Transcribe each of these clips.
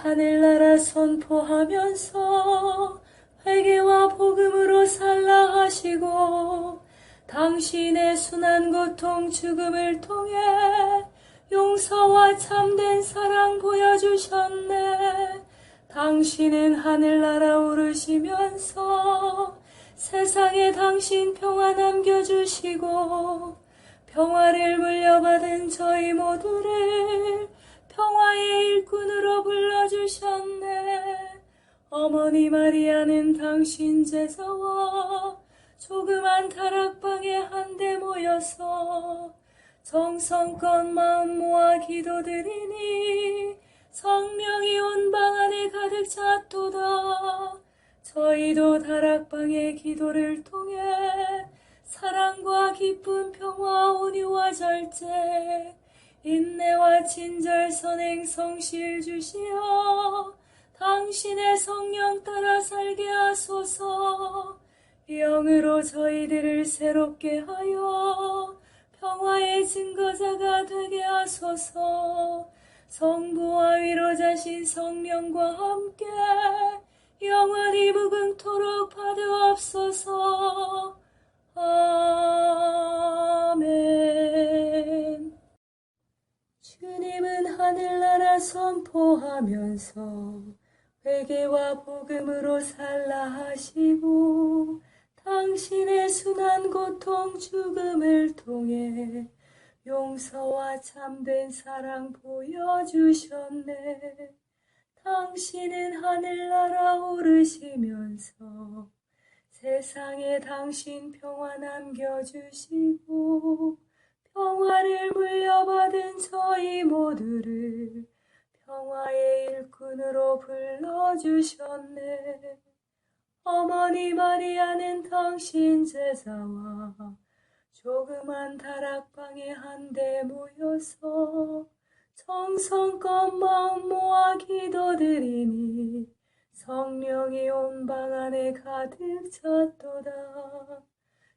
하늘나라 선포하면서 회개와 복음으로 살라 하시고 당신의 순한 고통 죽음을 통해 용서와 참된 사랑 보여주셨네. 당신은 하늘나라 오르시면서 세상에 당신 평화 남겨주시고 평화를 물려받은 저희 모두를 평화의 일꾼으로 불러주셨네. 어머니 마리아는 당신 제자와 조그만 다락방에 한데 모여서 정성껏 마음 모아 기도드리니 성령이 온 방 안에 가득 찼도다. 저희도 다락방의 기도를 통해 사랑과 기쁨, 평화, 온유와 절제, 인내와 친절, 선행, 성실 주시어 당신의 성령 따라 살게 하소서. 영으로 저희들을 새롭게 하여 평화의 증거자가 되게 하소서. 성부와 위로자신 성령과 함께 영원히 무궁토록 받으옵소서. 아멘. 주님은 하늘나라 선포하면서 회개와 복음으로 살라 하시고 당신의 순한 고통 죽음을 통해 용서와 참된 사랑 보여주셨네. 당신은 하늘나라 오르시면서 세상에 당신 평화 남겨주시고 평화를 물려받은 저희 모두를 평화의 일꾼으로 불러주셨네. 어머니 마리아는 당신 제자와 조그만 다락방에 한데 모여서 정성껏 마음 모아 기도드리니 성령이 온 방 안에 가득 찼도다.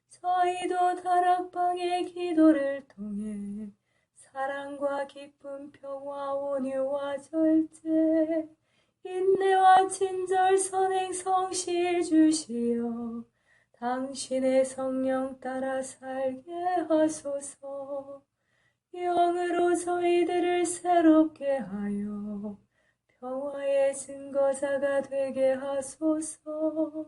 저희도 다락방의 기도를 통해 사랑과 기쁨, 평화, 온유와 절제, 인내와 친절, 선행, 성실 주시어 당신의 성령 따라 살게 하소서. 영으로 저희들을 새롭게 하여 평화의 증거자가 되게 하소서.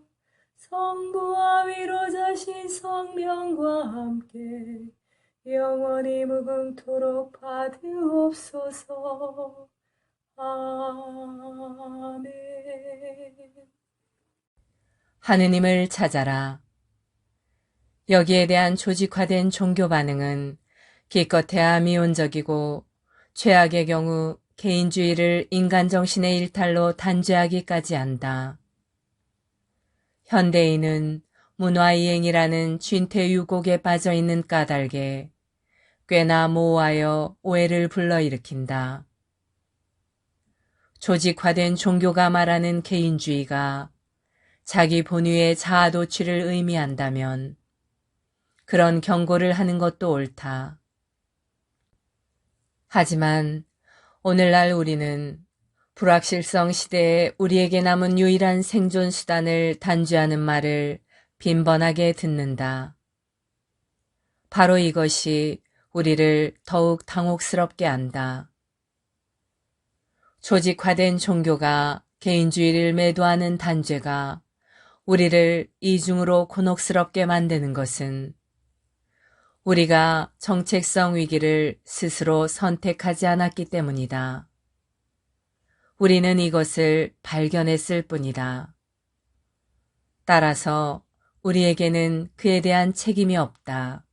성부와 위로자신 성령과 함께 영원히 무궁토록 받으옵소서. 아멘. 하느님을 찾아라. 여기에 대한 조직화된 종교 반응은 기껏해야 미온적이고 최악의 경우 개인주의를 인간정신의 일탈로 단죄하기까지 한다. 현대인은 문화이행이라는 쥔퇴유곡에 빠져있는 까닭에 꽤나 모호하여 오해를 불러일으킨다. 조직화된 종교가 말하는 개인주의가 자기 본위의 자아도취를 의미한다면 그런 경고를 하는 것도 옳다. 하지만 오늘날 우리는 불확실성 시대에 우리에게 남은 유일한 생존 수단을 단죄하는 말을 빈번하게 듣는다. 바로 이것이 우리를 더욱 당혹스럽게 한다. 조직화된 종교가 개인주의를 매도하는 단죄가 우리를 이중으로 곤혹스럽게 만드는 것은 우리가 정체성 위기를 스스로 선택하지 않았기 때문이다. 우리는 이것을 발견했을 뿐이다. 따라서 우리에게는 그에 대한 책임이 없다.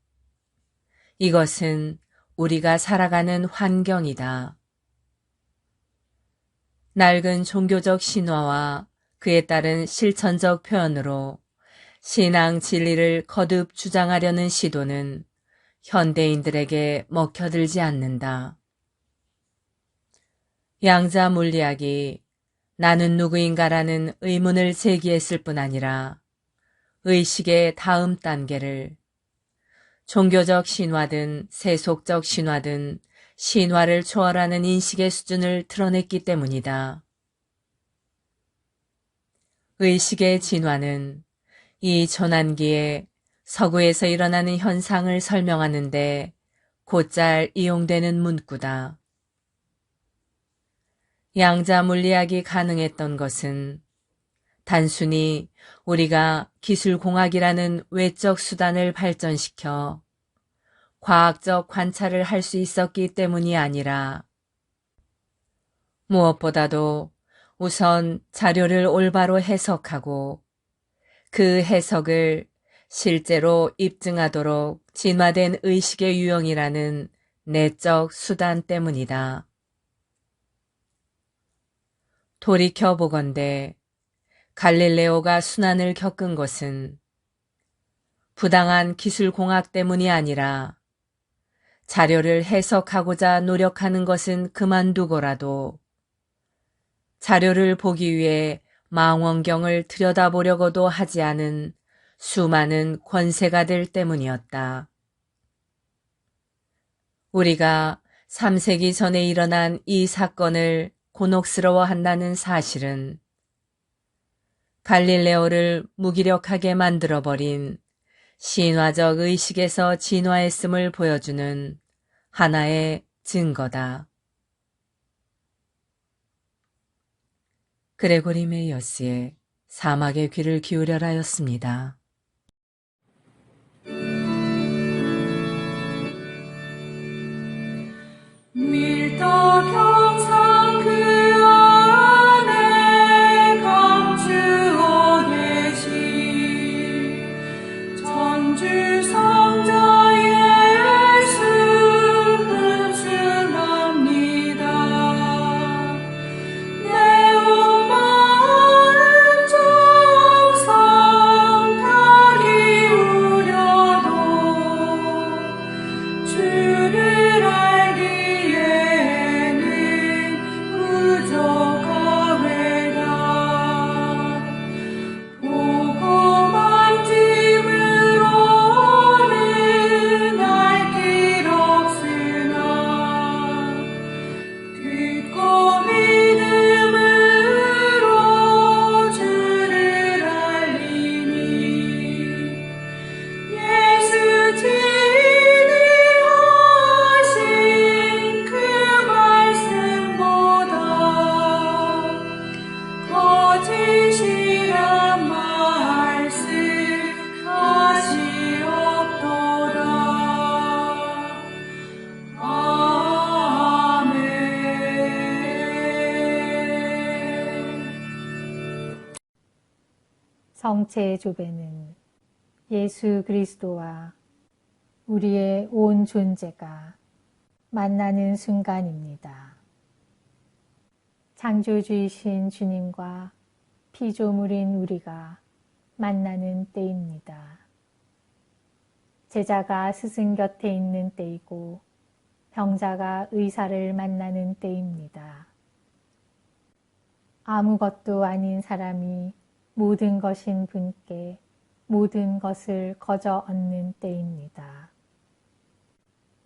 이것은 우리가 살아가는 환경이다. 낡은 종교적 신화와 그에 따른 실천적 표현으로 신앙 진리를 거듭 주장하려는 시도는 현대인들에게 먹혀들지 않는다. 양자 물리학이 나는 누구인가라는 의문을 제기했을 뿐 아니라 의식의 다음 단계를 종교적 신화든 세속적 신화든 신화를 초월하는 인식의 수준을 드러냈기 때문이다. 의식의 진화는 이 전환기에 서구에서 일어나는 현상을 설명하는데 곧잘 이용되는 문구다. 양자 물리학이 가능했던 것은 단순히 우리가 기술공학이라는 외적 수단을 발전시켜 과학적 관찰을 할 수 있었기 때문이 아니라 무엇보다도 우선 자료를 올바로 해석하고 그 해석을 실제로 입증하도록 진화된 의식의 유형이라는 내적 수단 때문이다. 돌이켜보건대 갈릴레오가 순환을 겪은 것은 부당한 기술공학 때문이 아니라 자료를 해석하고자 노력하는 것은 그만두고라도 자료를 보기 위해 망원경을 들여다보려고도 하지 않은 수많은 권세가들 때문이었다. 우리가 3세기 전에 일어난 이 사건을 곤혹스러워한다는 사실은 갈릴레오를 무기력하게 만들어버린 신화적 의식에서 진화했음을 보여주는 하나의 증거다. 그레고리 메이어스의 사막의 귀를 기울여라였습니다. 밀도 경상 그 안에 감추어 계신 전주 성자 예수 흠숭합니다. 내 온 마음 정성 다 기울여도 주를 알기에는 부족하외다. 보고 만짐으로는 알 길 없으나 듣고 믿음으로 주를 알리니 예수 친히 하신 그 말씀보다 거짓이란 말씀 다시 없도다. 아멘. 성체의 조배는 예수 그리스도와 우리의 온 존재가 만나는 순간입니다. 창조주이신 주님과 피조물인 우리가 만나는 때입니다. 제자가 스승 곁에 있는 때이고 병자가 의사를 만나는 때입니다. 아무것도 아닌 사람이 모든 것인 분께 모든 것을 거저 얻는 때입니다.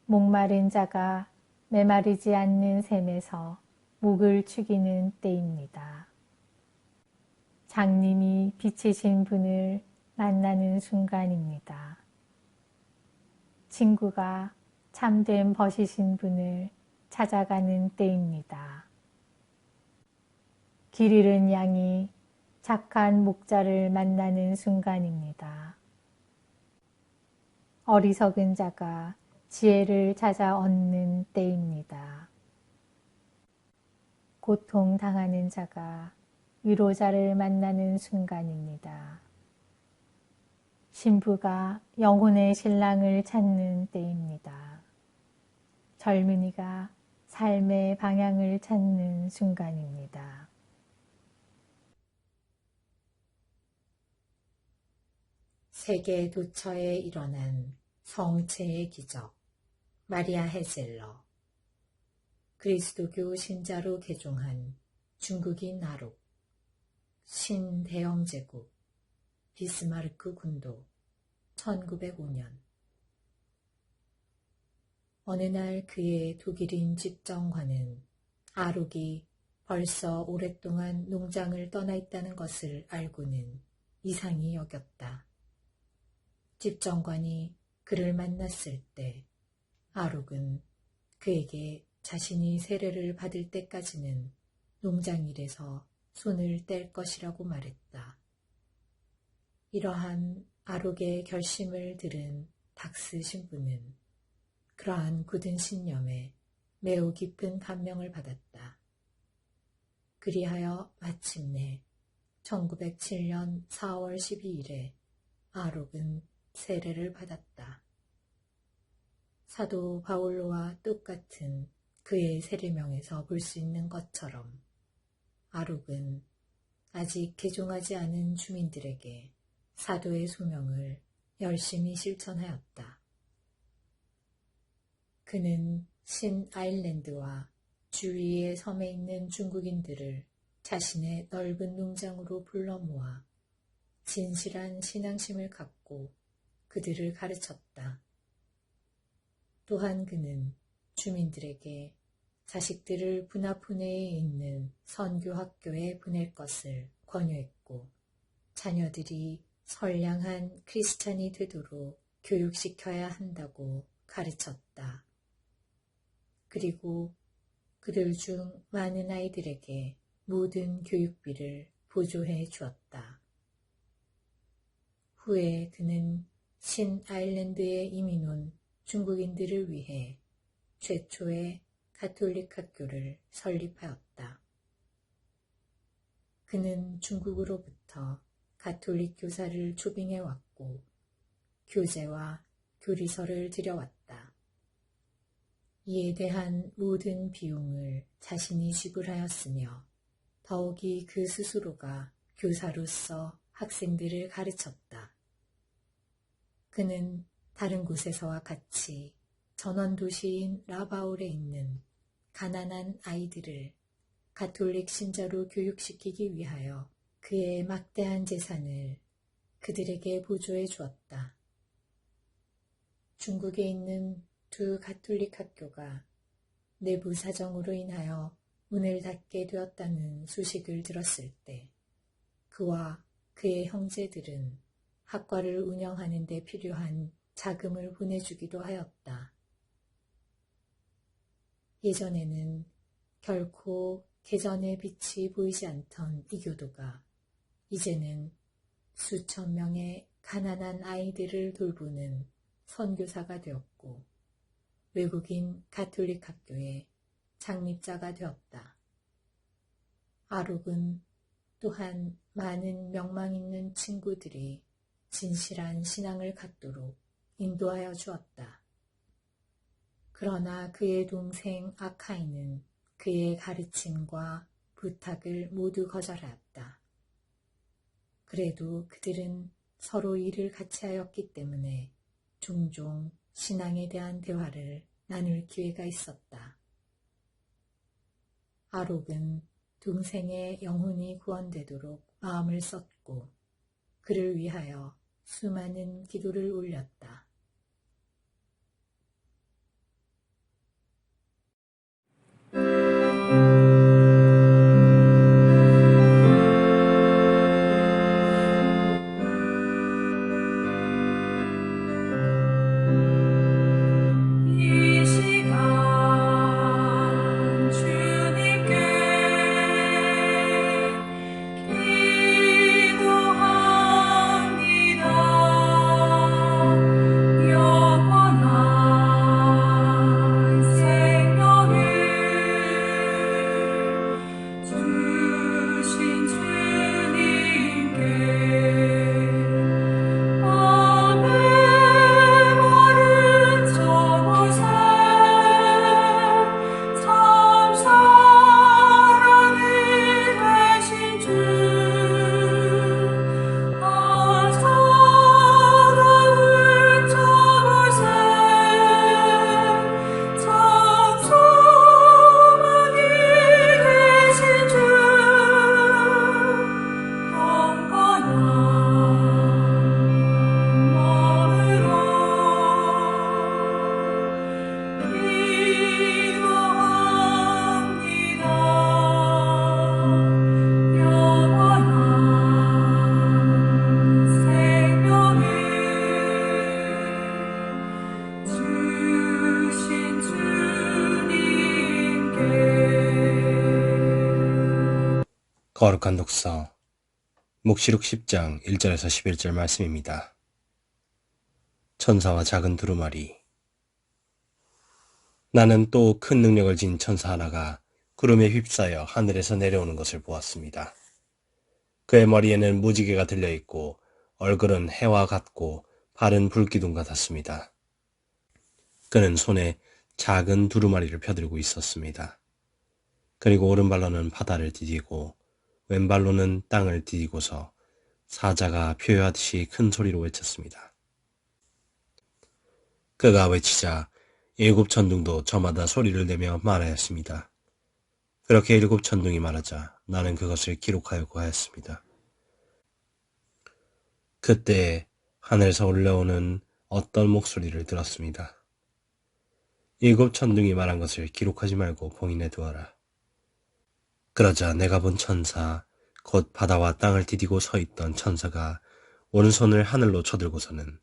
목마른 자가 메마르지 않는 샘에서 목을 축이는 때입니다. 장님이 빛이신 분을 만나는 순간입니다. 친구가 참된 벗이신 분을 찾아가는 때입니다. 길 잃은 양이 착한 목자를 만나는 순간입니다. 어리석은 자가 지혜를 찾아 얻는 때입니다. 고통당하는 자가 위로자를 만나는 순간입니다. 신부가 영혼의 신랑을 찾는 때입니다. 젊은이가 삶의 방향을 찾는 순간입니다. 세계 도처에 일어난 성체의 기적, 마리아 헤셀러. 그리스도교 신자로 개종한 중국인 나록, 신대영제국, 비스마르크 군도, 1905년. 어느 날 그의 독일인 집정관은 아록이 벌써 오랫동안 농장을 떠나 있다는 것을 알고는 이상히 여겼다. 집정관이 그를 만났을 때 아록은 그에게 자신이 세례를 받을 때까지는 농장일에서 손을 뗄 것이라고 말했다. 이러한 아록의 결심을 들은 닥스 신부는 그러한 굳은 신념에 매우 깊은 감명을 받았다. 그리하여 마침내 1907년 4월 12일에 아록은 세례를 받았다. 사도 바올로와 똑같은 그의 세례명에서 볼 수 있는 것처럼 아록은 아직 개종하지 않은 주민들에게 사도의 소명을 열심히 실천하였다. 그는 신 아일랜드와 주위의 섬에 있는 중국인들을 자신의 넓은 농장으로 불러 모아 진실한 신앙심을 갖고 그들을 가르쳤다. 또한 그는 주민들에게 자식들을 분화푸네에 있는 선교학교에 보낼 것을 권유했고 자녀들이 선량한 크리스찬이 되도록 교육시켜야 한다고 가르쳤다. 그리고 그들 중 많은 아이들에게 모든 교육비를 보조해 주었다. 후에 그는 신 아일랜드에 이민 온 중국인들을 위해 최초의 가톨릭 학교를 설립하였다. 그는 중국으로부터 가톨릭 교사를 초빙해 왔고 교재와 교리서를 들여왔다. 이에 대한 모든 비용을 자신이 지불하였으며 더욱이 그 스스로가 교사로서 학생들을 가르쳤다. 그는 다른 곳에서와 같이 전원도시인 라바울에 있는 가난한 아이들을 가톨릭 신자로 교육시키기 위하여 그의 막대한 재산을 그들에게 보조해 주었다. 중국에 있는 두 가톨릭 학교가 내부 사정으로 인하여 문을 닫게 되었다는 소식을 들었을 때 그와 그의 형제들은 학과를 운영하는 데 필요한 자금을 보내주기도 하였다. 예전에는 결코 개전의 빛이 보이지 않던 이 교도가 이제는 수천 명의 가난한 아이들을 돌보는 선교사가 되었고 외국인 가톨릭 학교의 창립자가 되었다. 아록은 또한 많은 명망 있는 친구들이 진실한 신앙을 갖도록 인도하여 주었다. 그러나 그의 동생 아카이는 그의 가르침과 부탁을 모두 거절하였다. 그래도 그들은 서로 일을 같이 하였기 때문에 종종 신앙에 대한 대화를 나눌 기회가 있었다. 아록은 동생의 영혼이 구원되도록 마음을 썼고 그를 위하여 수많은 기도를 올렸다. 이 시간 주님께 기도합니다. 거룩한 독서 묵시록 10장 1절에서 11절 말씀입니다. 천사와 작은 두루마리. 나는 또 큰 능력을 진 천사 하나가 구름에 휩싸여 하늘에서 내려오는 것을 보았습니다. 그의 머리에는 무지개가 들려있고 얼굴은 해와 같고 발은 불기둥 같았습니다. 그는 손에 작은 두루마리를 펴들고 있었습니다. 그리고 오른발로는 바다를 디디고 왼발로는 땅을 디디고서 사자가 표효하듯이 큰 소리로 외쳤습니다. 그가 외치자 7 천둥도 저마다 소리를 내며 말하였습니다. 그렇게 7 천둥이 말하자 나는 그것을 기록하여 고하였습니다. 그때 하늘에서 올라오는 어떤 목소리를 들었습니다. 7 천둥이 말한 것을 기록하지 말고 봉인해 두어라. 그러자 내가 본 천사, 곧 바다와 땅을 디디고 서 있던 천사가 오른손을 하늘로 쳐들고서는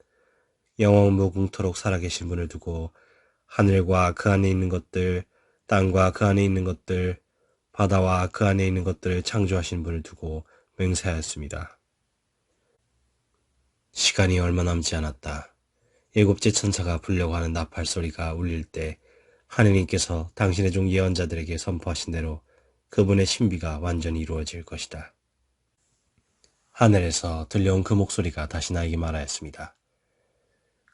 영원 무궁토록 살아계신 분을 두고 하늘과 그 안에 있는 것들, 땅과 그 안에 있는 것들, 바다와 그 안에 있는 것들을 창조하신 분을 두고 맹세하였습니다. 시간이 얼마 남지 않았다. 7째 천사가 불려고 하는 나팔 소리가 울릴 때 하느님께서 당신의 종 예언자들에게 선포하신 대로 그분의 신비가 완전히 이루어질 것이다. 하늘에서 들려온 그 목소리가 다시 나에게 말하였습니다.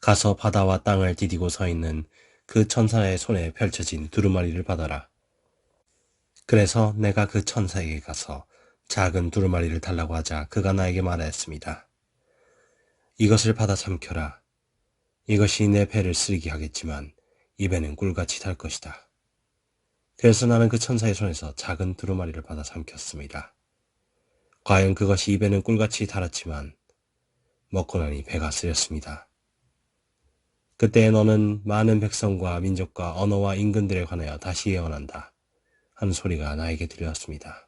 가서 바다와 땅을 디디고 서 있는 그 천사의 손에 펼쳐진 두루마리를 받아라. 그래서 내가 그 천사에게 가서 작은 두루마리를 달라고 하자 그가 나에게 말하였습니다. 이것을 받아 삼켜라. 이것이 내 배를 쓰리게 하겠지만 입에는 꿀같이 달 것이다. 그래서 나는 그 천사의 손에서 작은 두루마리를 받아 삼켰습니다. 과연 그것이 입에는 꿀같이 달았지만 먹고 나니 배가 쓰렸습니다. 그때 너는 많은 백성과 민족과 언어와 인근들에 관하여 다시 예언한다 하는 소리가 나에게 들려왔습니다.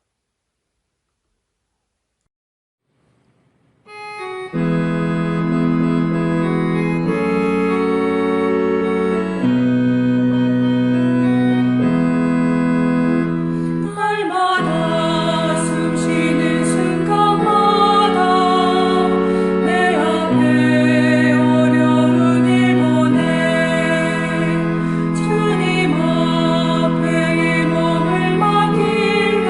날마다 숨쉬는 순간마다 내 앞에 어려운 일 보내 주님 앞에 이 몸을 맡길 때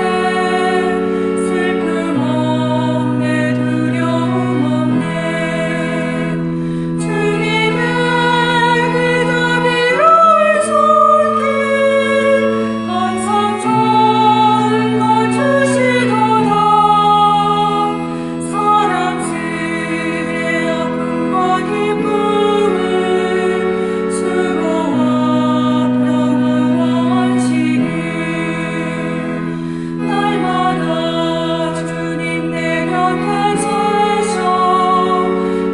슬픔 없네 두려움 없네 주님의 그 자비로운 손길 항상 좋은 것 주시도다 사랑스레 아픔과 기쁨을 수고와 평화와 안식을 날마다 주님 내 곁에 계셔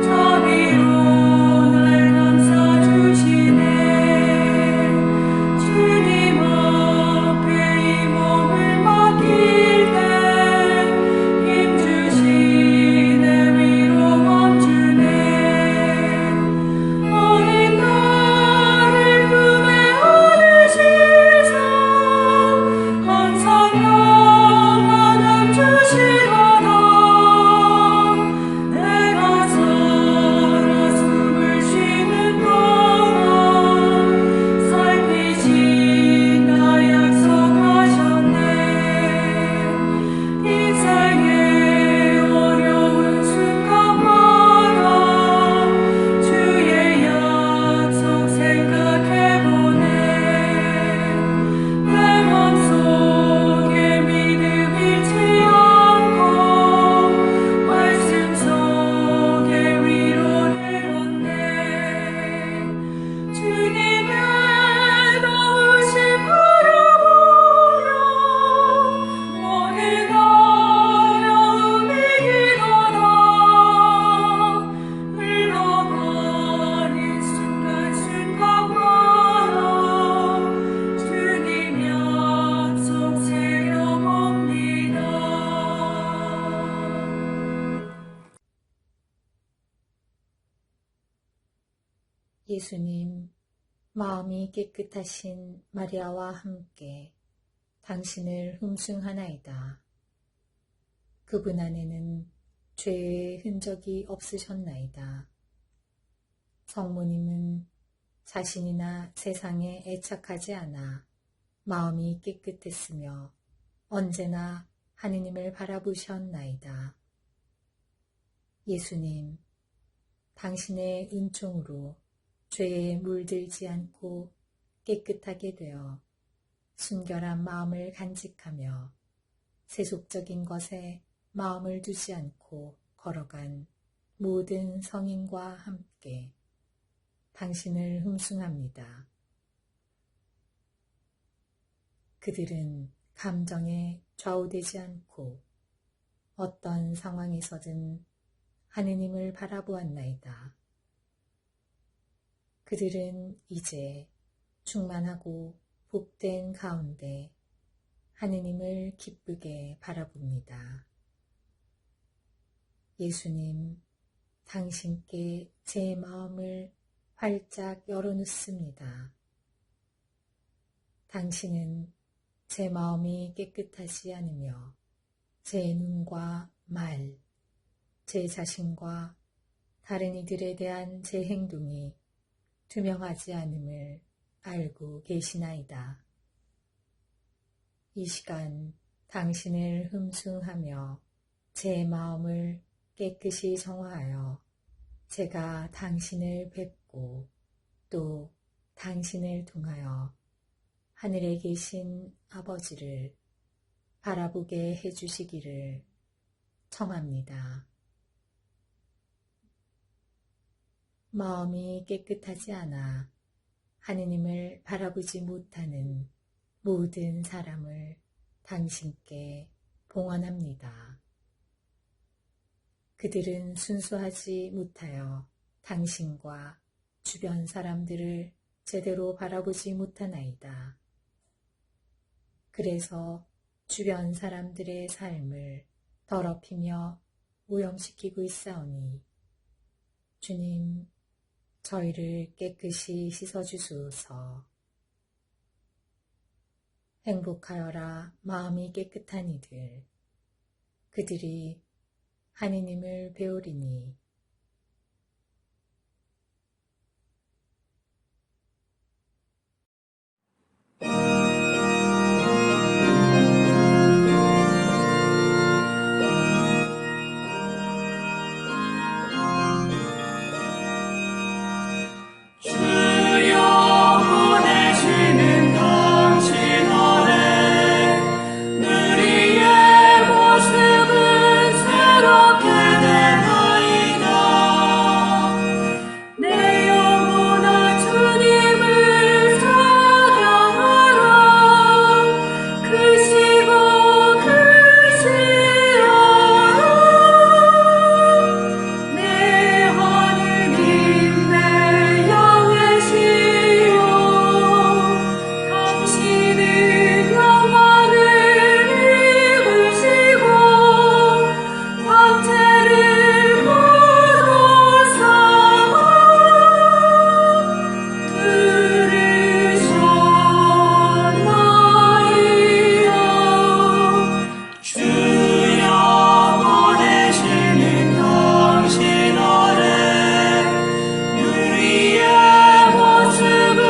자비로 날 감싸주시네 주님 앞에 이 몸을 맡길 때 힘주시네 위로함 주네 어린 나를 품에 안으시사 항상 평안함 주시도다 내가 살아 숨을 쉬는 동안 살피신다 약속하셨네 인생의 어려운 순간마다 주의 약속 생각해보네 내 맘속에 믿음 잃지 않고 말씀 속에 위로를 얻네 주님의 도우심 바라보며 오늘 어려움이 기도다 흘러가는 순간순간마다 주님 약속 새겨봅니다. 예수님, 마음이 깨끗하신 마리아와 함께 당신을 흠숭하나이다. 그분 안에는 죄의 흔적이 없으셨나이다. 성모님은 자신이나 세상에 애착하지 않아 마음이 깨끗했으며 언제나 하느님을 바라보셨나이다. 예수님, 당신의 은총으로 죄에 물들지 않고 깨끗하게 되어 순결한 마음을 간직하며 세속적인 것에 마음을 두지 않고 걸어간 모든 성인과 함께 당신을 흠숭합니다. 그들은 감정에 좌우되지 않고 어떤 상황에서든 하느님을 바라보았나이다. 그들은 이제 충만하고 복된 가운데 하느님을 기쁘게 바라봅니다. 예수님, 당신께 제 마음을 활짝 열어놓습니다. 당신은 제 마음이 깨끗하지 않으며 제 눈과 말, 제 자신과 다른 이들에 대한 제 행동이 투명하지 않음을 알고 계시나이다. 이 시간 당신을 흠숭하며 제 마음을 깨끗이 정화하여 제가 당신을 뵙고 또 당신을 통하여 하늘에 계신 아버지를 바라보게 해주시기를 청합니다. 마음이 깨끗하지 않아 하느님을 바라보지 못하는 모든 사람을 당신께 봉헌합니다. 그들은 순수하지 못하여 당신과 주변 사람들을 제대로 바라보지 못하나이다. 그래서 주변 사람들의 삶을 더럽히며 오염시키고 있사오니 주님, 저희를 깨끗이 씻어주소서. 행복하여라 마음이 깨끗한 이들, 그들이 하느님을 배우리니. 주여 보내시는 당신 아래 우리의 모습은 새롭게 되나이다. 내 영혼아 주님을 찬양하라. 크시고 크시하라. 내 하느님 내 영예시여, 당신은 영광을 입으시고 황제를 거두사 들으셨나이다. 주여 보내시는 당신 아래 우리의 모습은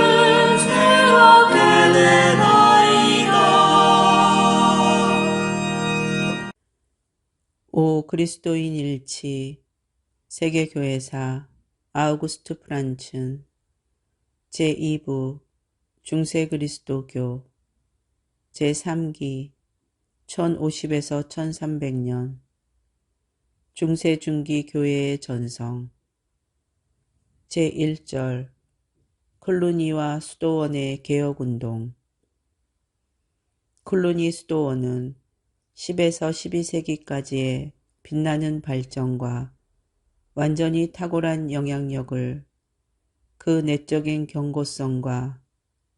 새롭게 되나이다. 오 그리스도인 일치 세계교회사 아우구스트 프란츠 제2부 중세 그리스도교 제3기 1050에서 1300년 중세 중기 교회의 전성 제1절 콜루니와 수도원의 개혁운동. 콜루니 수도원은 10에서 12세기까지의 빛나는 발전과 완전히 탁월한 영향력을 그 내적인 견고성과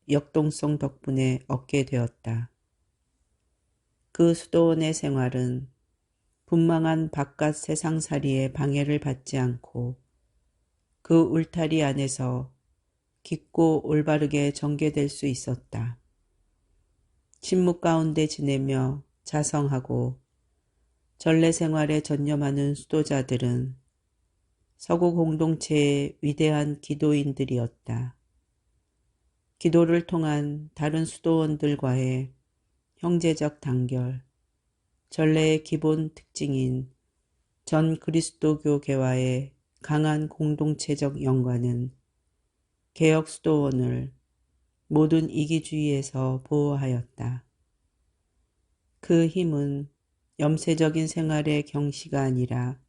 역동성 덕분에 얻게 되었다. 그 수도원의 생활은 분망한 바깥 세상살이에 방해를 받지 않고 그 울타리 안에서 깊고 올바르게 전개될 수 있었다. 침묵 가운데 지내며 자성하고 전례 생활에 전념하는 수도자들은 서구 공동체의 위대한 기도인들이었다. 기도를 통한 다른 수도원들과의 형제적 단결, 전례의 기본 특징인 전 그리스도교계와의 강한 공동체적 연관은 개혁 수도원을 모든 이기주의에서 보호하였다. 그 힘은 염세적인 생활의 경시가 아니라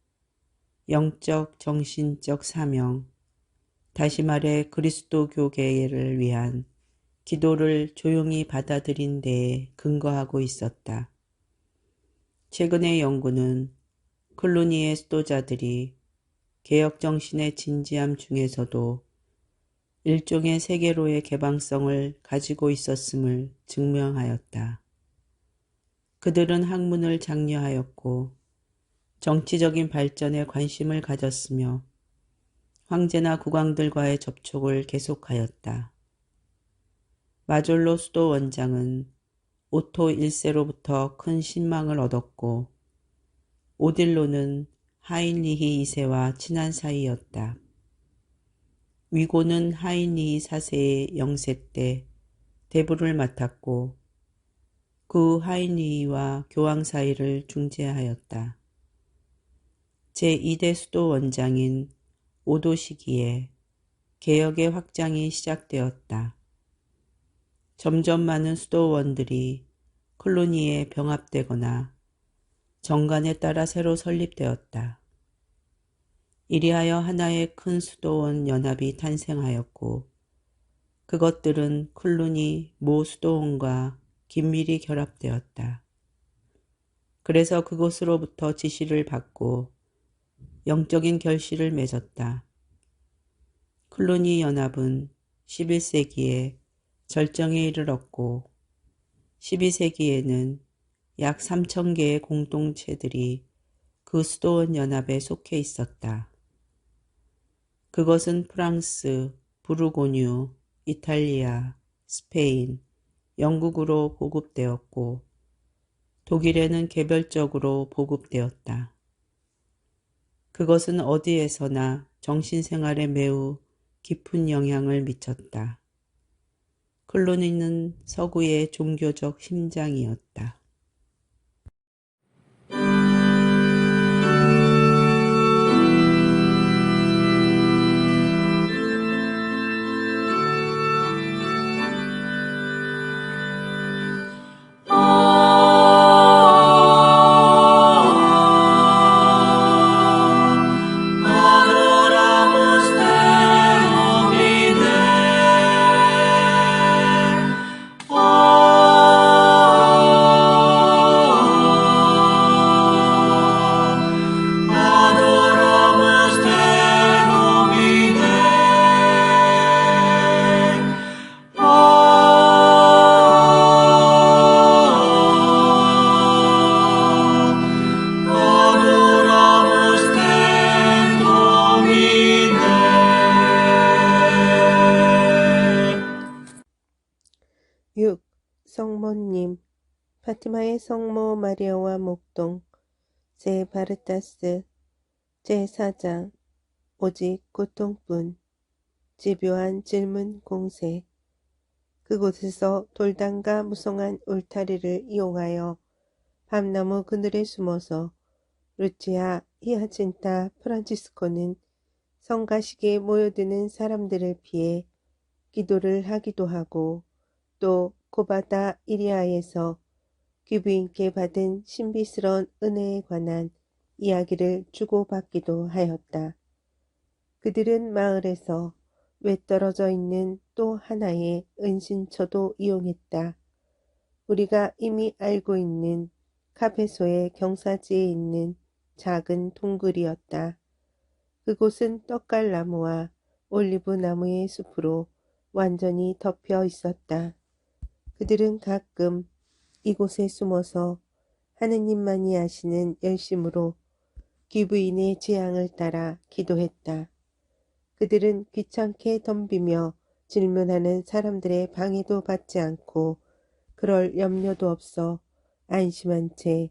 영적, 정신적 사명, 다시 말해 그리스도교계를 위한 기도를 조용히 받아들인 데에 근거하고 있었다. 최근의 연구는 클루니의 수도자들이 개혁 정신의 진지함 중에서도 일종의 세계로의 개방성을 가지고 있었음을 증명하였다. 그들은 학문을 장려하였고 정치적인 발전에 관심을 가졌으며 황제나 국왕들과의 접촉을 계속하였다. 마졸로 수도 원장은 오토 1세로부터 큰 신망을 얻었고 오딜로는 하인리히 2세와 친한 사이였다. 위고는 하인리히 4세의 영세 때 대부를 맡았고 그 하인리히와 교황 사이를 중재하였다. 제2대 수도 원장인 오도 시기에 개혁의 확장이 시작되었다. 점점 많은 수도원들이 콜로니에 병합되거나 정관에 따라 새로 설립되었다. 이리하여 하나의 큰 수도원 연합이 탄생하였고 그것들은 콜로니 모 수도원과 긴밀히 결합되었다. 그래서 그곳으로부터 지시를 받고 영적인 결실을 맺었다. 콜로니 연합은 11세기에 절정에 이르렀고 12세기에는 약 3,000개의 공동체들이 그 수도원 연합에 속해 있었다. 그것은 프랑스, 부르고뉴, 이탈리아, 스페인, 영국으로 보급되었고 독일에는 개별적으로 보급되었다. 그것은 어디에서나 정신생활에 매우 깊은 영향을 미쳤다. 콜로니는 서구의 종교적 심장이었다. Adoramos te, Domine. Adoramos te, Domine. Adoramos te, Domine. 6. 성모님 파티마의 성모 마리아와 목동 제 바르타스 제4장 오직 고통뿐 집요한 질문 공세 그곳에서 돌담과 무성한 울타리를 이용하여 밤나무 그늘에 숨어서 루치아, 히아친타, 프란치스코는 성가시기에 모여드는 사람들을 피해 기도를 하기도 하고 또 고바다 이리아에서 귀부인께 받은 신비스러운 은혜에 관한 이야기를 주고받기도 하였다. 그들은 마을에서 외떨어져 있는 또 하나의 은신처도 이용했다. 우리가 이미 알고 있는 카페소의 경사지에 있는 작은 동굴이었다. 그곳은 떡갈나무와 올리브나무의 숲으로 완전히 덮여 있었다. 그들은 가끔 이곳에 숨어서 하느님만이 아시는 열심으로 귀부인의 재앙을 따라 기도했다. 그들은 귀찮게 덤비며 질문하는 사람들의 방해도 받지 않고 그럴 염려도 없어 안심한 채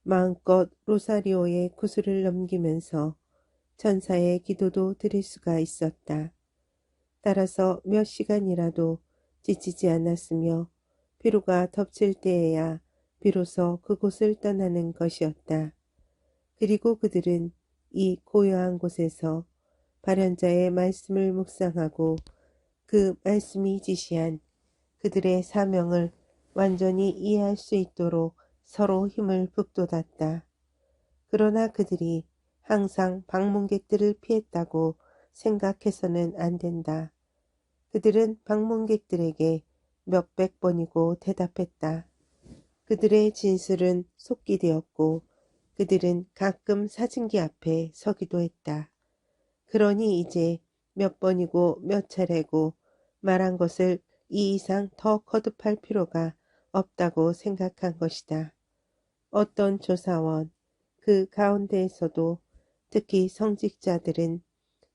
마음껏 로사리오의 구슬을 넘기면서 천사의 기도도 드릴 수가 있었다. 따라서 몇 시간이라도 지치지 않았으며 피로가 덮칠 때에야 비로소 그곳을 떠나는 것이었다. 그리고 그들은 이 고요한 곳에서 발현자의 말씀을 묵상하고 그 말씀이 지시한 그들의 사명을 완전히 이해할 수 있도록 서로 힘을 북돋았다. 그러나 그들이 항상 방문객들을 피했다고 생각해서는 안 된다. 그들은 방문객들에게 몇백 번이고 대답했다. 그들의 진술은 속기되었고 그들은 가끔 사진기 앞에 서기도 했다. 그러니 이제 몇 번이고 몇 차례고 말한 것을 이 이상 더 거듭할 필요가 없다고 생각한 것이다. 어떤 조사원, 그 가운데에서도 특히 성직자들은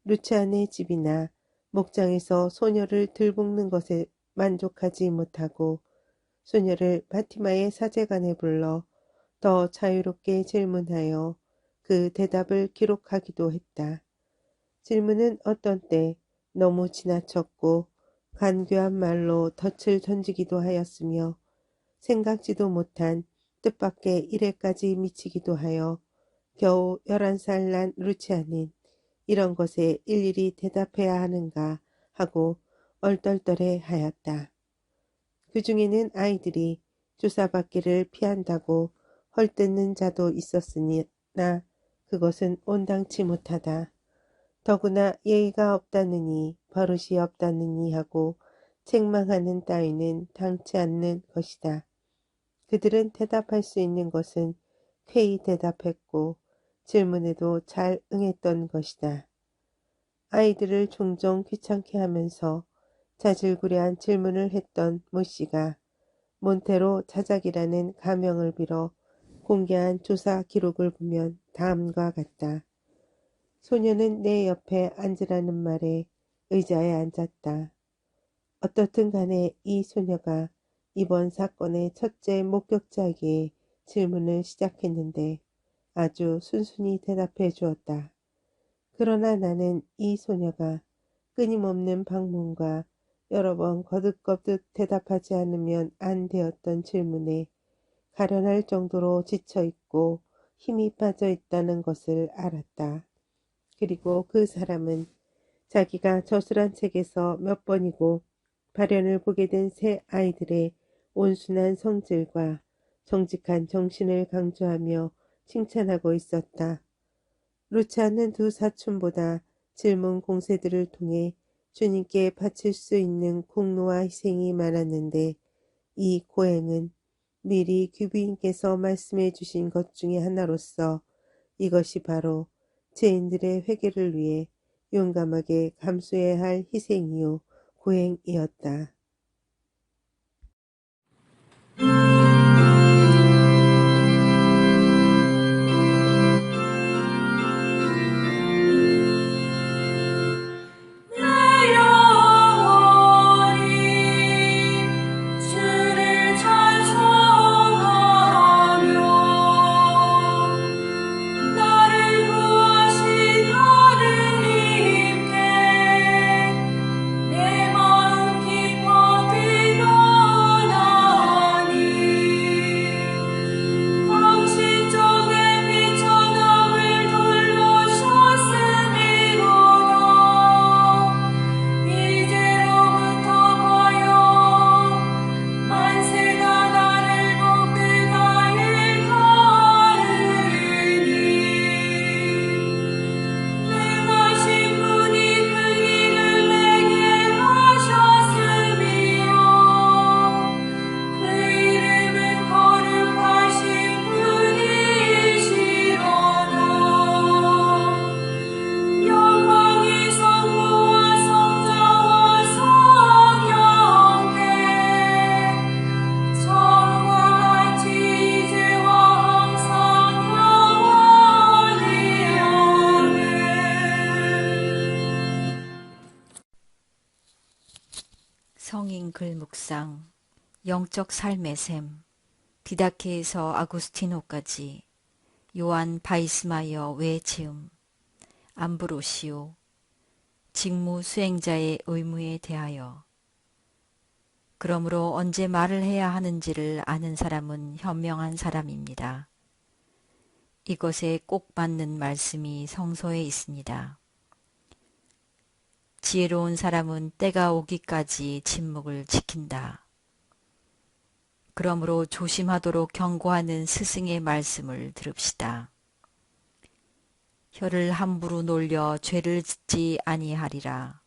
루치안의 집이나 목장에서 소녀를 들볶는 것에 만족하지 못하고 소녀를 바티마의 사제관에 불러 더 자유롭게 질문하여 그 대답을 기록하기도 했다. 질문은 어떤 때 너무 지나쳤고 간교한 말로 덫을 던지기도 하였으며 생각지도 못한 뜻밖의 일에까지 미치기도 하여 겨우 11살 난 루치아는 이런 것에 일일이 대답해야 하는가 하고 얼떨떨해 하였다. 그 중에는 아이들이 조사받기를 피한다고 헐뜯는 자도 있었으나 그것은 온당치 못하다. 더구나 예의가 없다느니 버릇이 없다느니 하고 책망하는 따위는 당치 않는 것이다. 그들은 대답할 수 있는 것은 쾌히 대답했고 질문에도 잘 응했던 것이다. 아이들을 종종 귀찮게 하면서 자질구레한 질문을 했던 모씨가 몬테로 자작이라는 가명을 빌어 공개한 조사 기록을 보면 다음과 같다. 소녀는 내 옆에 앉으라는 말에 의자에 앉았다. 어떻든 간에 이 소녀가 이번 사건의 첫째 목격자에게 질문을 시작했는데 아주 순순히 대답해 주었다. 그러나 나는 이 소녀가 끊임없는 방문과 여러 번 거듭거듭 대답하지 않으면 안 되었던 질문에 가련할 정도로 지쳐있고 힘이 빠져 있다는 것을 알았다. 그리고 그 사람은 자기가 저술한 책에서 몇 번이고 발현을 보게 된 새 아이들의 온순한 성질과 정직한 정신을 강조하며 칭찬하고 있었다. 루치아는 두 사촌보다 질문 공세들을 통해 주님께 바칠 수 있는 공로와 희생이 많았는데 이 고행은 미리 귀부인께서 말씀해 주신 것 중에 하나로서 이것이 바로 죄인들의 회개를 위해 용감하게 감수해야 할 희생이요 고행이었다. 주를 찬송하며 나를 구하신 하느님께 내 마음 깊어 드러나니 당신 쪽에 비쳐 남을 돌보셨음이로다 이제로부터 하여 만세가 나를 복되게 가르리니 능하신 분이 그 일을 내게 하셨으며 그 이름은 거룩하신 분이시로다 영광이 성부와 성자와 성령께 처음과 같이 이제와 항상 영원히 아멘. 성인 글 묵상 영적 삶의 샘 디다케에서 아구스티노까지 요한 바이스마이어 외지음, 암브로시오, 직무 수행자의 의무에 대하여. 그러므로 언제 말을 해야 하는지를 아는 사람은 현명한 사람입니다. 이것에 꼭 맞는 말씀이 성서에 있습니다. 지혜로운 사람은 때가 오기까지 침묵을 지킨다. 그러므로 조심하도록 경고하는 스승의 말씀을 들읍시다. 혀를 함부로 놀려 죄를 짓지 아니하리라.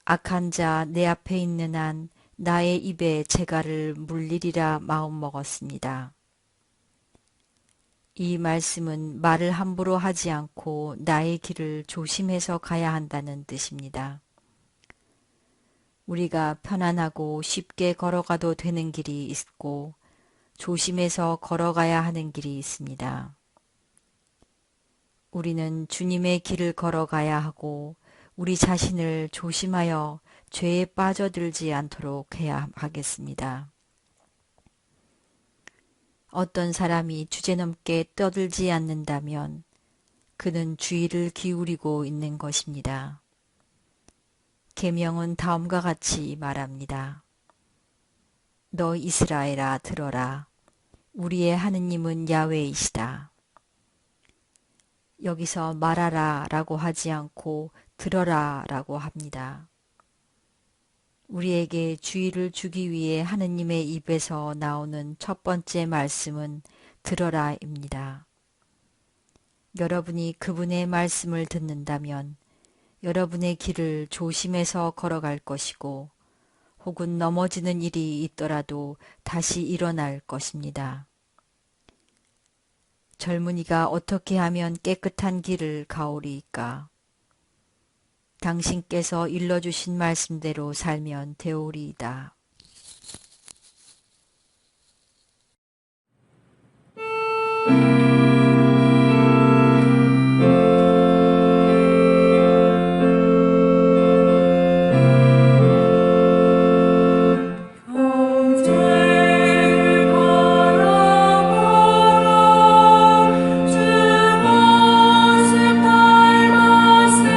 악한 자 내 앞에 있는 한 나의 입에 재갈을 물리리라 마음먹었습니다. 이 말씀은 말을 함부로 하지 않고 나의 길을 조심해서 가야 한다는 뜻입니다. 우리가 편안하고 쉽게 걸어가도 되는 길이 있고 조심해서 걸어가야 하는 길이 있습니다. 우리는 주님의 길을 걸어가야 하고 우리 자신을 조심하여 죄에 빠져들지 않도록 해야 하겠습니다. 어떤 사람이 주제넘게 떠들지 않는다면 그는 주의를 기울이고 있는 것입니다. 계명은 다음과 같이 말합니다. 너 이스라엘아 들어라. 우리의 하느님은 야훼이시다. 여기서 말하라 라고 하지 않고 들어라 라고 합니다. 우리에게 주의를 주기 위해 하느님의 입에서 나오는 첫 번째 말씀은 들어라입니다. 여러분이 그분의 말씀을 듣는다면 여러분의 길을 조심해서 걸어갈 것이고 혹은 넘어지는 일이 있더라도 다시 일어날 것입니다. 젊은이가 어떻게 하면 깨끗한 길을 가오리이까? 당신께서 일러주신 말씀대로 살면 되오리이다. 형제를 바라보라 주 모습 닮았으니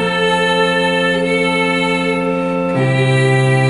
그대에게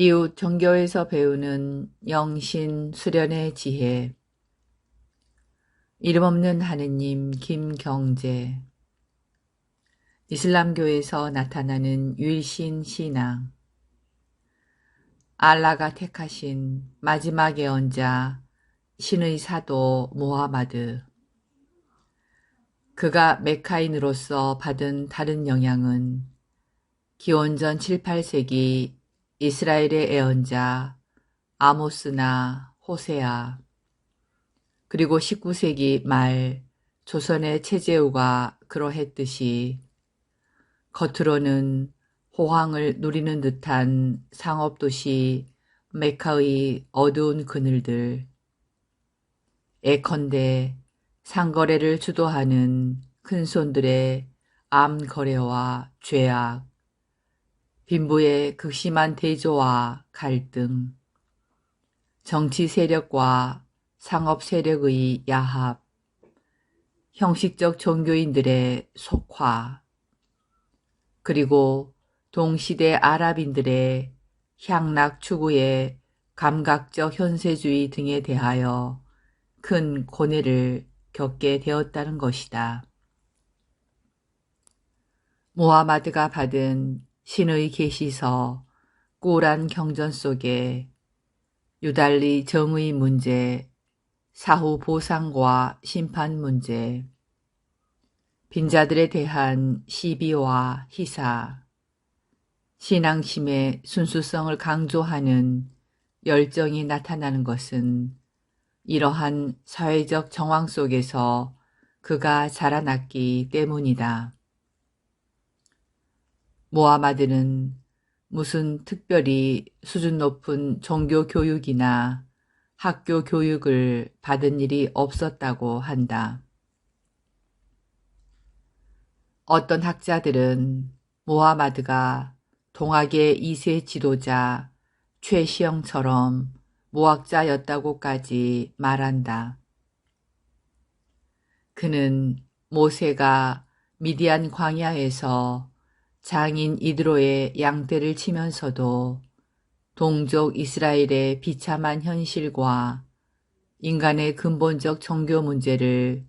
이웃 종교에서 배우는 영신 수련의 지혜. 이름 없는 하느님 김경재. 이슬람교에서 나타나는 유일신 신앙. 알라가 택하신 마지막 예언자 신의 사도 무하마드. 그가 메카인으로서 받은 다른 영향은 기원전 7, 8세기 이스라엘의 예언자 아모스나 호세아, 그리고 19세기 말 조선의 체제우가 그러했듯이 겉으로는 호황을 누리는 듯한 상업도시 메카의 어두운 그늘들, 예컨대 상거래를 주도하는 큰손들의 암거래와 죄악, 빈부의 극심한 대조와 갈등, 정치 세력과 상업 세력의 야합, 형식적 종교인들의 속화, 그리고 동시대 아랍인들의 향락 추구의 감각적 현세주의 등에 대하여 큰 고뇌를 겪게 되었다는 것이다. 무하마드가 받은 신의 계시서 꿀한 경전 속에 유달리 정의 문제, 사후 보상과 심판 문제, 빈자들에 대한 시비와 희사, 신앙심의 순수성을 강조하는 열정이 나타나는 것은 이러한 사회적 정황 속에서 그가 자라났기 때문이다. 무하마드는 무슨 특별히 수준 높은 종교 교육이나 학교 교육을 받은 일이 없었다고 한다. 어떤 학자들은 무하마드가 동학의 2세 지도자 최시영처럼 무학자였다고까지 말한다. 그는 모세가 미디안 광야에서 장인 이드로의 양떼를 치면서도 동족 이스라엘의 비참한 현실과 인간의 근본적 종교 문제를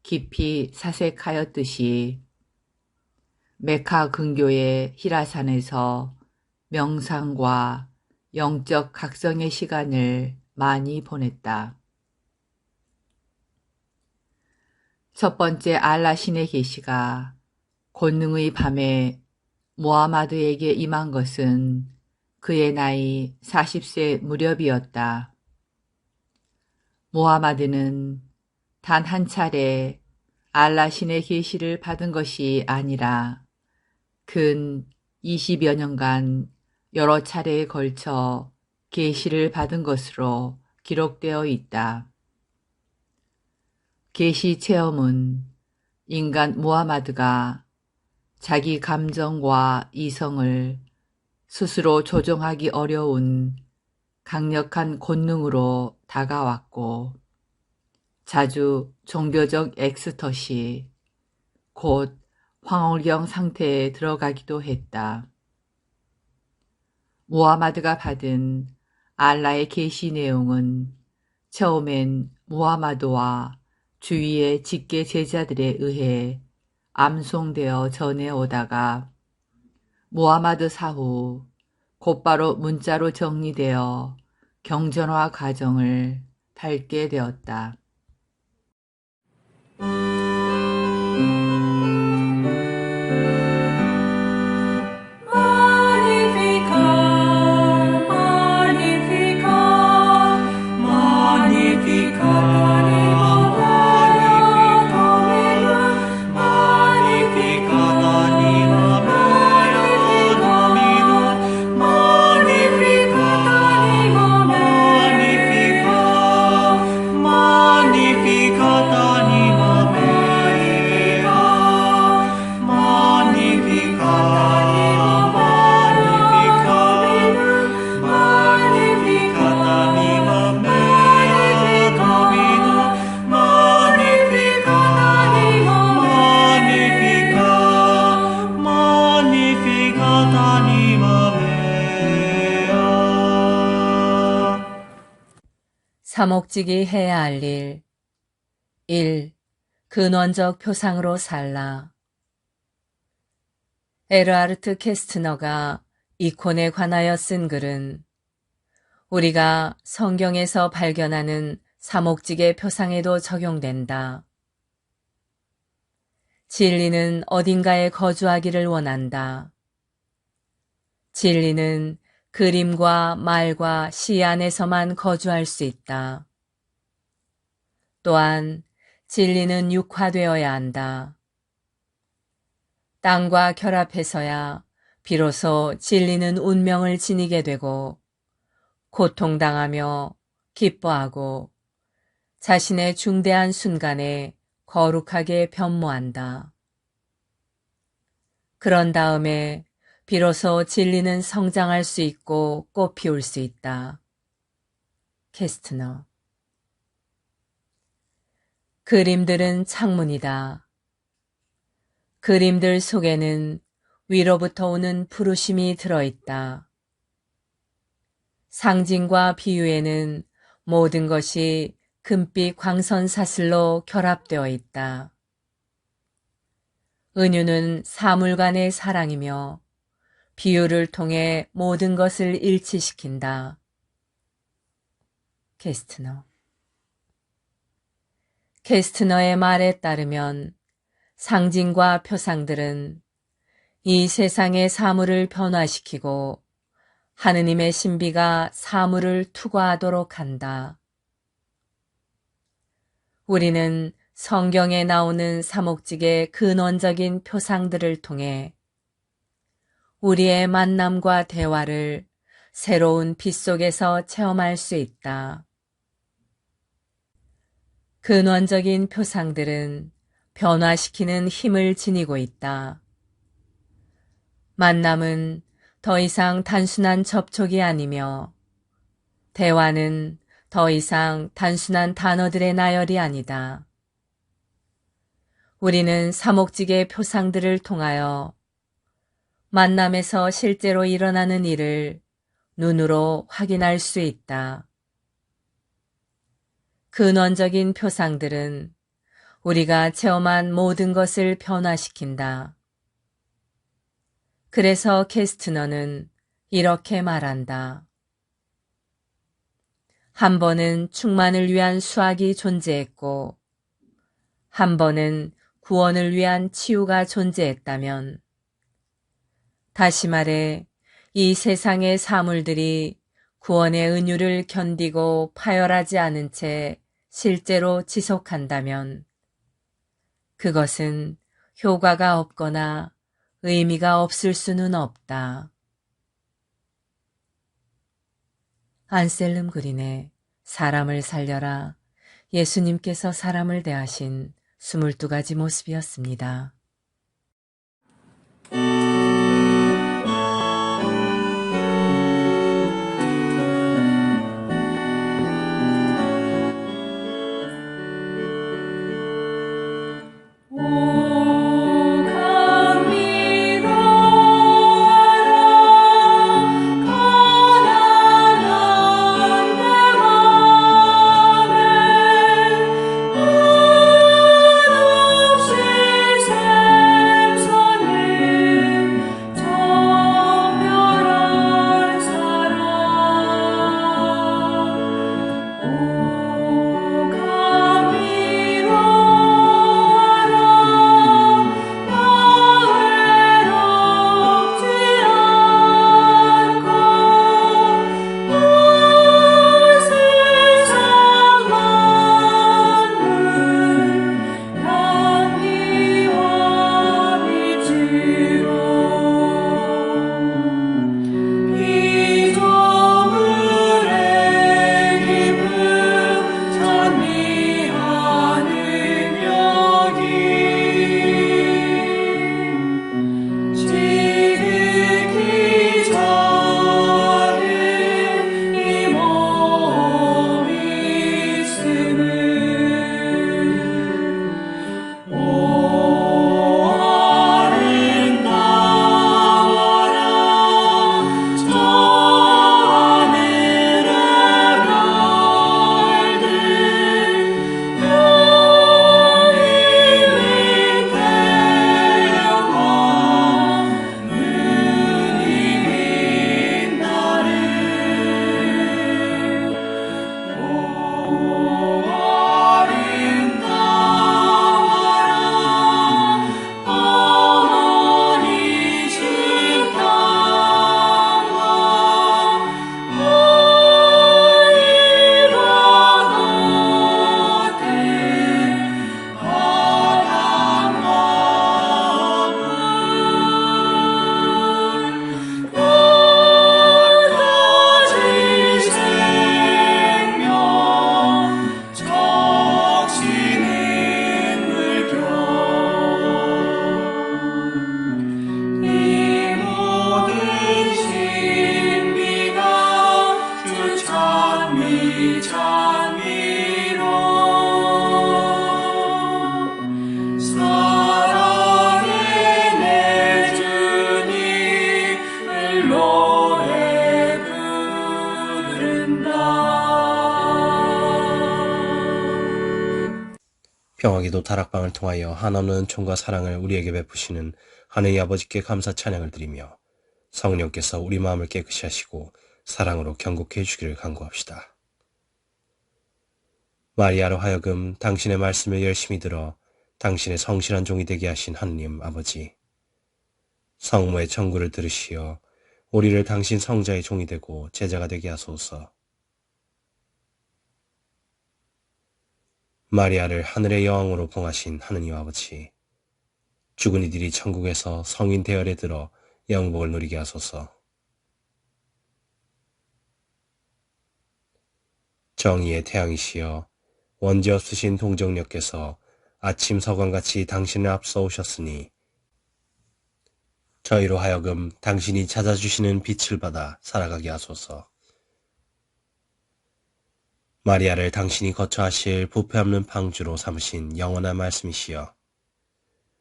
깊이 사색하였듯이 메카 근교의 히라산에서 명상과 영적 각성의 시간을 많이 보냈다. 첫 번째 알라 신의 계시가 권능의 밤에 무하마드에게 임한 것은 그의 나이 40세 무렵이었다. 무하마드는 단 한 차례 알라 신의 계시를 받은 것이 아니라 근 20여 년간 여러 차례에 걸쳐 계시를 받은 것으로 기록되어 있다. 계시 체험은 인간 무하마드가 자기 감정과 이성을 스스로 조종하기 어려운 강력한 권능으로 다가왔고 자주 종교적 엑스터시, 곧 황홀경 상태에 들어가기도 했다. 무하마드가 받은 알라의 계시 내용은 처음엔 무하마드와 주위의 직계 제자들에 의해 암송되어 전해오다가 무하마드 사후 곧바로 문자로 정리되어 경전화 과정을 밟게 되었다. Magnificat 사목직이 해야 할 일. 1. 근원적 표상으로 살라. 에르하르트 캐스트너가 이콘에 관하여 쓴 글은 우리가 성경에서 발견하는 사목직의 표상에도 적용된다. 진리는 어딘가에 거주하기를 원한다. 진리는 그림과 말과 시 안에서만 거주할 수 있다. 또한 진리는 육화되어야 한다. 땅과 결합해서야 비로소 진리는 운명을 지니게 되고 고통당하며 기뻐하고 자신의 중대한 순간에 거룩하게 변모한다. 그런 다음에 비로소 진리는 성장할 수 있고 꽃 피울 수 있다. 캐스트너. 그림들은 창문이다. 그림들 속에는 위로부터 오는 부르심이 들어있다. 상징과 비유에는 모든 것이 금빛 광선 사슬로 결합되어 있다. 은유는 사물 간의 사랑이며 비유를 통해 모든 것을 일치시킨다. 캐스트너. 캐스트너의 말에 따르면 상징과 표상들은 이 세상의 사물을 변화시키고 하느님의 신비가 사물을 투과하도록 한다. 우리는 성경에 나오는 사목직의 근원적인 표상들을 통해 우리의 만남과 대화를 새로운 빛 속에서 체험할 수 있다. 근원적인 표상들은 변화시키는 힘을 지니고 있다. 만남은 더 이상 단순한 접촉이 아니며 대화는 더 이상 단순한 단어들의 나열이 아니다. 우리는 사목직의 표상들을 통하여 만남에서 실제로 일어나는 일을 눈으로 확인할 수 있다. 근원적인 표상들은 우리가 체험한 모든 것을 변화시킨다. 그래서 캐스트너는 이렇게 말한다. 한 번은 충만을 위한 수학이 존재했고 한 번은 구원을 위한 치유가 존재했다면 다시 말해 이 세상의 사물들이 구원의 은유를 견디고 파열하지 않은 채 실제로 지속한다면 그것은 효과가 없거나 의미가 없을 수는 없다. 안셀름 그린의 사람을 살려라. 예수님께서 사람을 대하신 22가지 모습이었습니다. 샘솟는 평화기도 다락방을 통하여 한없는 은총과 사랑을 우리에게 베푸시는 하느님 아버지께 감사 찬양을 드리며 성령께서 우리 마음을 깨끗이 하시고 사랑으로 경고케 해주기를 간구합시다. 마리아로 하여금 당신의 말씀을 열심히 들어 당신의 성실한 종이 되게 하신 하느님 아버지, 성모의 청구를 들으시어 우리를 당신 성자의 종이 되고 제자가 되게 하소서. 마리아를 하늘의 여왕으로 봉하신 하느님 아버지, 죽은 이들이 천국에서 성인 대열에 들어 영복을 누리게 하소서. 정의의 태양이시여 원죄 없으신 동정녀께서 아침 서광같이 당신을 앞서 오셨으니 저희로 하여금 당신이 찾아주시는 빛을 받아 살아가게 하소서. 마리아를 당신이 거처하실 부패 없는 방주로 삼으신 영원한 말씀이시여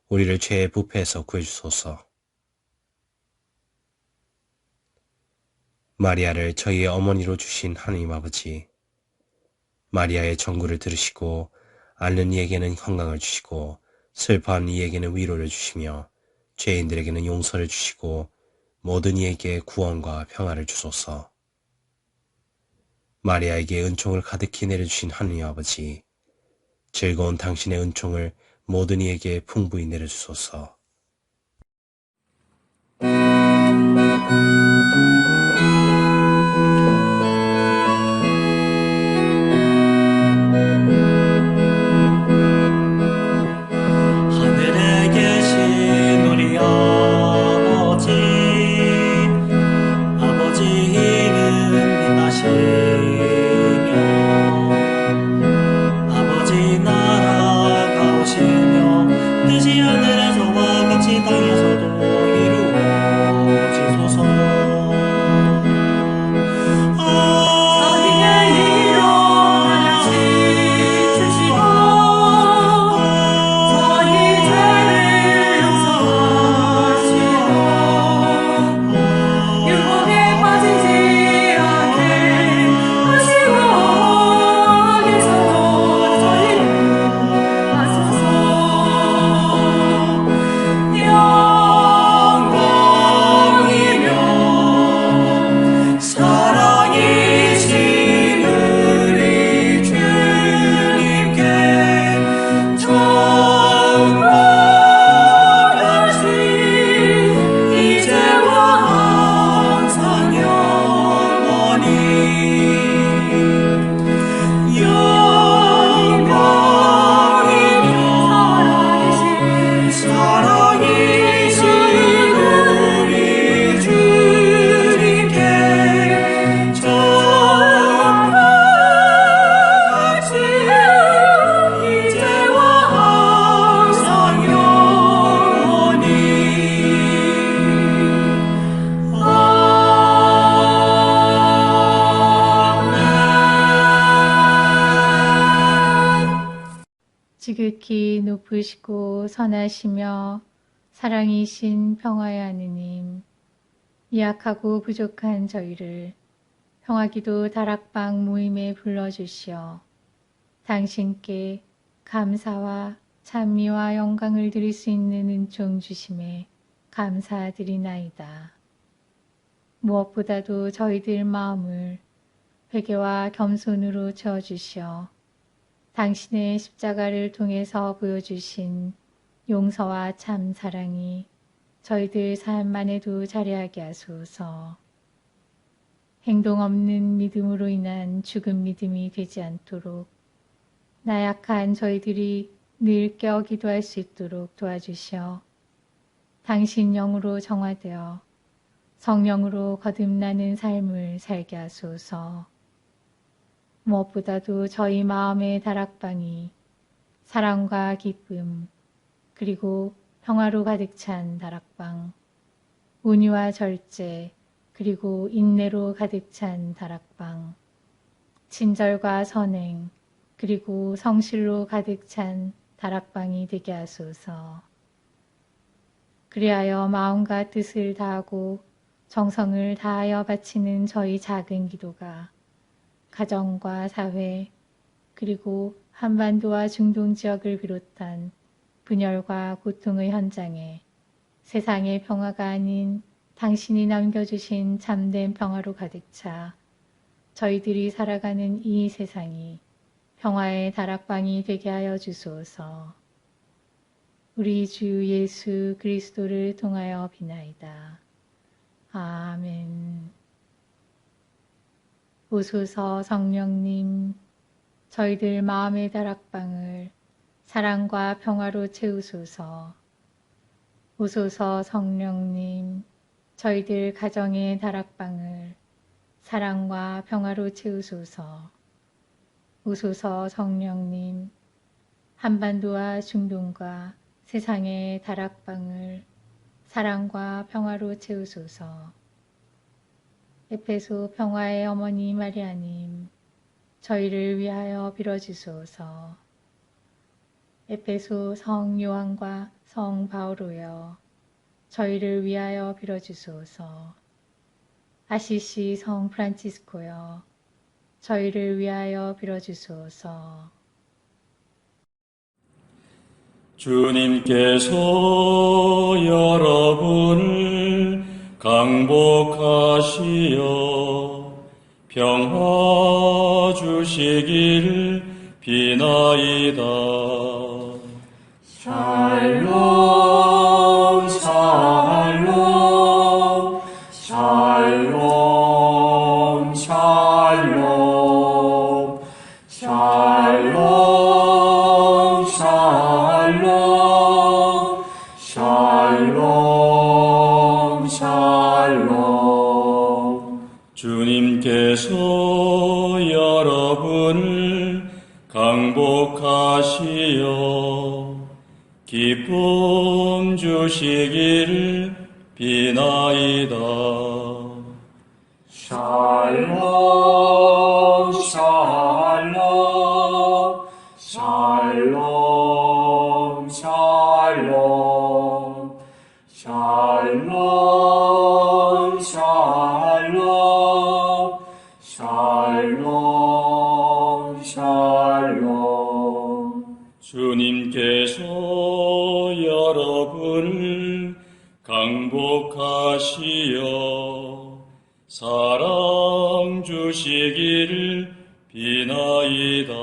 우리를 죄의 부패에서 구해주소서. 마리아를 저희의 어머니로 주신 하느님 아버지, 마리아의 전구를 들으시고 앓는 이에게는 건강을 주시고 슬퍼하는 이에게는 위로를 주시며 죄인들에게는 용서를 주시고 모든 이에게 구원과 평화를 주소서. 마리아에게 은총을 가득히 내려주신 하느님 아버지, 즐거운 당신의 은총을 모든 이에게 풍부히 내려주소서. 하늘에 계신 우리 아버지, 아버지 이름 빛나시며 아버지 나라가 오시며 뜻이 하늘에서와 같이 땅에서도 이루어지소서. 저희의 일용할 주시고 저희 죄를 용서하시고 유혹에 빠지지 않게 하시고 악에서도 저희를 하소서. 영광이며 사랑이신 우리 주님께 전광같이 이제와 항상 영원히 영광이며 사랑이신 우리 주님께 전광같이 이제와 항상 영원히 지극히 높으시고 선하시며 사랑이신 평화의 하느님, 미약하고 부족한 저희를 평화기도 다락방 모임에 불러주시어 당신께 감사와 찬미와 영광을 드릴 수 있는 은총 주심에 감사드리나이다. 무엇보다도 저희들 마음을 회개와 겸손으로 채워주시어 당신의 십자가를 통해서 보여주신 용서와 참 사랑이 저희들 삶 안에도 자리하게 하소서. 행동 없는 믿음으로 인한 죽은 믿음이 되지 않도록 나약한 저희들이 늘 깨어 기도할 수 있도록 도와주시어 당신 영으로 정화되어 성령으로 거듭나는 삶을 살게 하소서. 무엇보다도 저희 마음의 다락방이 사랑과 기쁨 그리고 평화로 가득 찬 다락방, 온유와 절제 그리고 인내로 가득 찬 다락방, 친절과 선행 그리고 성실로 가득 찬 다락방이 되게 하소서. 그리하여 마음과 뜻을 다하고 정성을 다하여 바치는 저희 작은 기도가 가정과 사회 그리고 한반도와 중동 지역을 비롯한 분열과 고통의 현장에 세상의 평화가 아닌 당신이 남겨주신 참된 평화로 가득 차 저희들이 살아가는 이 세상이 평화의 다락방이 되게 하여 주소서. 우리 주 예수 그리스도를 통하여 비나이다. 아멘. 오소서 성령님, 저희들 마음의 다락방을 사랑과 평화로 채우소서. 오소서 성령님, 저희들 가정의 다락방을 사랑과 평화로 채우소서. 오소서 성령님, 한반도와 중동과 세상의 다락방을 사랑과 평화로 채우소서. 에페소 평화의 어머니 마리아님, 저희를 위하여 빌어주소서. 에페소 성 요한과 성 바오로여, 저희를 위하여 빌어주소서. 아시시 성 프란치스코여, 저희를 위하여 빌어주소서. 주님께서 여러분을 강복하시어 평화 주시길 비나이다. 샬롬 샬롬 샬롬 샬롬 샬롬 샬롬 샬롬 샬롬. 주님께서 여러분을 강복하시어 기쁨 주시길 비나이다. 샬롬 샬롬 샬롬 샬롬 샬롬 샬롬 샬롬 샬롬. 주님께서 여러분을 강복하시어 사랑 주시길 비나이다.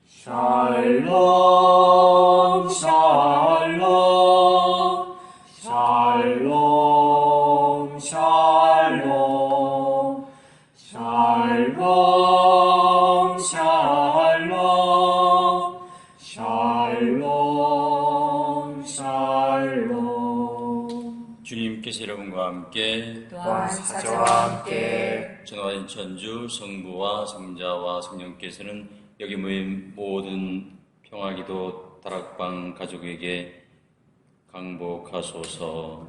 샬롬 샬롬 샬롬 샬롬 샬롬 샬롬 샬롬 샬롬. 주님께서 여러분과 함께 또한 사자와 함께 전화인 천주 성부와 성자와 성령께서는 여기 모인 모든 평화기도 다락방 가족에게 강복하소서.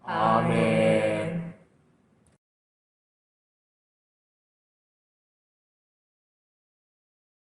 아멘.